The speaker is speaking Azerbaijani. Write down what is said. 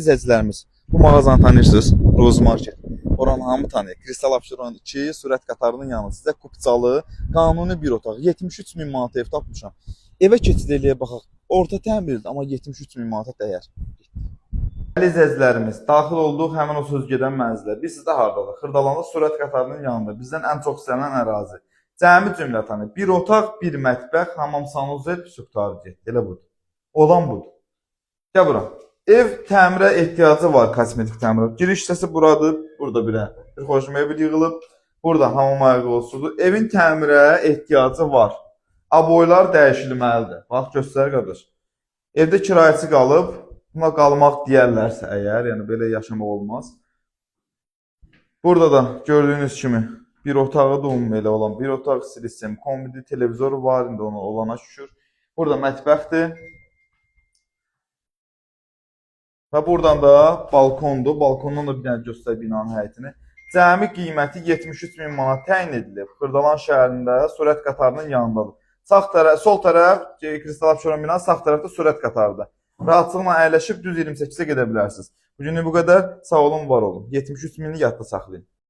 İzləyicilərimiz, bu mağazanı tanıyırsınız, Rose Market. Oranı hamı tanıyır. Kristal Abşeron 2 sürət qatarının yanı. Sizə kupçalı, qanuni bir otaq. 73 min manat ev tapmışam. Evə keçid eləyə baxaq. Orta təmirdir, amma 73 min manata dəyər. Əziz izləyicilərimiz, daxil olduq həmin o söz gedən mənzilə. Biz sizdə hardadır? Xırdalanda sürət qatarının yanında. Bizdən ən çox istənilən ərazi. Cəmi cümlətanı. Bir otaq, bir mətbəx, hamam, sanuzel, psixotarı get. Elə budur. Olan budur. Gəl bura. Ev təmirə ehtiyacı var, kosmetik təmirə. Giriş hissəsi buradır. Burada bir xoş mebel yığılıb. Burada hamam ayağı olsudur. Evin təmirə ehtiyacı var. Aboylar dəyişilməlidir. Bax, göstər qardaş. Evdə kirayəçi qalıb, buna qalmaq deyərlərsə əgər, yəni belə yaşamaq olmaz. Burada da gördüyünüz kimi bir otağı da elə olan bir otaq sistem, kombidi televizoru var, indi ona olana şükür. Burada mətbəxdir. Və buradan da balkondur. Balkondan da bir dənə göstər binanın həyətini. Cəmi qiyməti 73 min manat təyin edilib. Xırdalan şəhərində sürət qatarının yanındadır. Sol tərəf Kristal Abşeron binası, sağ tərəfdə sürət qatarıdır. Rahatlıqla əyləşib düz 28-ə gedə bilərsiniz. Bugünlük bu qədər. Sağ olun, var olun. 73 mini yadda saxlayın.